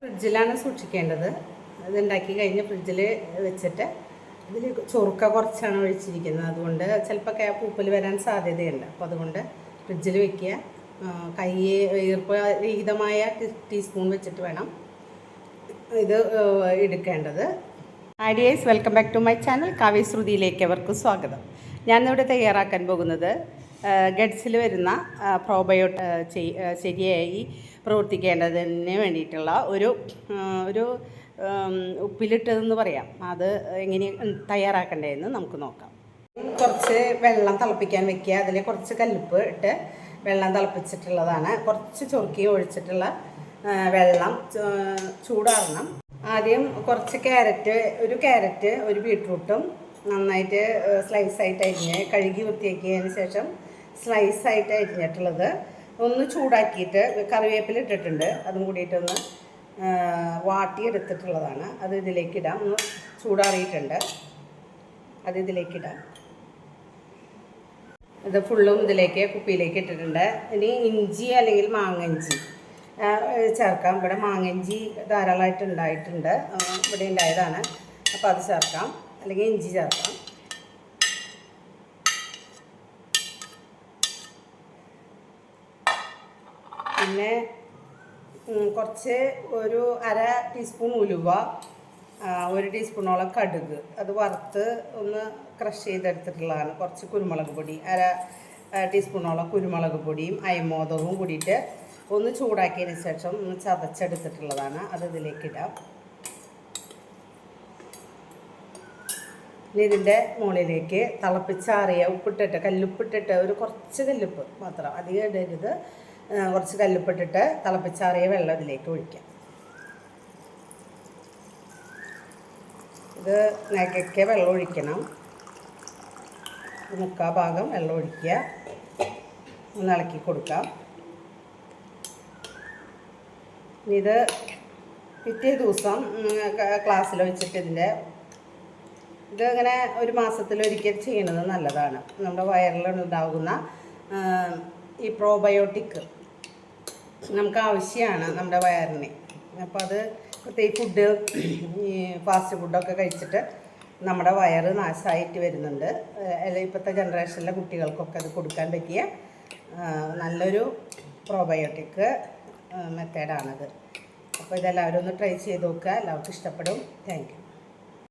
ഫ്രിഡ്ജിലാണ് സൂക്ഷിക്കേണ്ടത്. അതുണ്ടാക്കി കഴിഞ്ഞ് ഫ്രിഡ്ജിൽ വെച്ചിട്ട് ഇതിൽ ചൊറുക്ക കുറച്ചാണ് ഒഴിച്ചിരിക്കുന്നത്. അതുകൊണ്ട് ചിലപ്പോൾ പൂപ്പൽ വരാൻ സാധ്യതയുണ്ട്. അപ്പോൾ അതുകൊണ്ട് ഫ്രിഡ്ജിൽ വയ്ക്കുക. കൈ ഈർപ്പ രഹിതമായ ടീസ്പൂൺ വെച്ചിട്ട് വേണം ഇത് എടുക്കേണ്ടത്. Dears, welcome back to my channel. കാവ്യശ്രുതിയിലേക്ക് അവർക്ക് സ്വാഗതം. ഞാനിവിടെ തയ്യാറാക്കാൻ പോകുന്നത് ഗഡ്സിൽ വരുന്ന ശരിയായി പ്രവർത്തിക്കേണ്ടതിന് വേണ്ടിയിട്ടുള്ള ഒരു ഉപ്പിലിട്ടതെന്ന് പറയാം. അത് എങ്ങനെ തയ്യാറാക്കേണ്ടതെന്ന് നമുക്ക് നോക്കാം. കുറച്ച് വെള്ളം തിളപ്പിക്കാൻ വെക്കുക. അതിൽ കുറച്ച് കല്ലുപ്പ് ഇട്ട് വെള്ളം തിളപ്പിച്ചിട്ടുള്ളതാണ്. കുറച്ച് ചൊറുക്കി ഒഴിച്ചിട്ടുള്ള വെള്ളം ചൂടാറണം. ആദ്യം കുറച്ച് ക്യാരറ്റ് ഒരു ബീട്രൂട്ടും നന്നായിട്ട് സ്ലൈസായിട്ട് അരിഞ്ഞ് കഴുകി വൃത്തിയാക്കിയതിന് ശേഷം സ്ലൈസായിട്ട് അരിഞ്ഞിട്ടുള്ളത് ഒന്ന് ചൂടാക്കിയിട്ട് കറിവേപ്പില ഇട്ടിട്ടുണ്ട്. അതും കൂടിയിട്ടൊന്ന് വാട്ടിയെടുത്തിട്ടുള്ളതാണ്. അത് ഇതിലേക്കിടാം. ഒന്ന് ചൂടാറിയിട്ടുണ്ട്, അത് ഇതിലേക്കിടാം. ഇത് ഫുള്ളും ഇതിലേക്ക് കുപ്പിയിലേക്ക് ഇട്ടിട്ടുണ്ട്. ഇനി ഇഞ്ചി അല്ലെങ്കിൽ മാങ്ങഞ്ചി ചേർക്കാം. ഇവിടെ മാങ്ങഞ്ചി ധാരാളമായിട്ട് ഉണ്ടായിട്ടുണ്ട്, ഇവിടെ ഉണ്ടായതാണ്. അപ്പോൾ അത് ചേർക്കാം, അല്ലെങ്കിൽ ഇഞ്ചി ചേർക്കാം. പിന്നെ കുറച്ച് ഒരു അര ടീസ്പൂൺ ഉലുവ, 1 ടീസ്പൂണോളം കടുക്, അത് വറുത്ത് ഒന്ന് ക്രഷ് ചെയ്തെടുത്തിട്ടുള്ളതാണ്. കുറച്ച് കുരുമുളക് പൊടി, അര ടീസ്പൂണോളം കുരുമുളക് പൊടിയും അയമോദകവും കൂടിയിട്ട് ഒന്ന് ചൂടാക്കിയതിന് ശേഷം ഒന്ന് ചതച്ചെടുത്തിട്ടുള്ളതാണ്. അത് ഇതിലേക്കിടാം. ഇനി ഇതിൻ്റെ മുകളിലേക്ക് തിളപ്പിച്ചാറിയ ഉപ്പിട്ടിട്ട് കല്ലുപ്പിട്ടിട്ട് കുറച്ച് കല്ലുപ്പ് മാത്രം, അധികം ഇടരുത്. കുറച്ച് കല്ലുപ്പിട്ടിട്ട് തിളപ്പിച്ചാറിയ വെള്ളം ഇതിലേക്ക് ഒഴിക്കാം. ഇത് നകയ്ക്ക് വെള്ളം ഒഴിക്കണം. 3/4 ഭാഗം വെള്ളം ഒഴിക്കുക. ഒന്ന് ഇളക്കി കൊടുക്കാം. ഇത് പിറ്റേ ദിവസം ക്ലാസ്സിൽ വെച്ചിട്ട് ഇതിങ്ങനെ ഒരു മാസത്തിലൊരിക്കൽ ചെയ്യുന്നത് നല്ലതാണ്. നമ്മുടെ വയറിലുണ്ടാകുന്ന ഈ പ്രോബയോട്ടിക് നമുക്ക് ആവശ്യമാണ് നമ്മുടെ വയറിന്. അപ്പോൾ അത് പ്രത്യേകിച്ച് ഈ ഫാസ്റ്റ് ഫുഡൊക്കെ കഴിച്ചിട്ട് നമ്മുടെ വയറ് നാശമായിട്ട് വരുന്നുണ്ട്. ഇപ്പോഴത്തെ ജനറേഷനിലെ കുട്ടികൾക്കൊക്കെ അത് കൊടുക്കാൻ പറ്റിയ നല്ലൊരു പ്രോബയോട്ടിക് മെത്തേഡാണത്. അപ്പോൾ ഇതെല്ലാവരും ഒന്ന് ട്രൈ ചെയ്ത് നോക്കുക. എല്ലാവർക്കും ഇഷ്ടപ്പെടും. Thank you.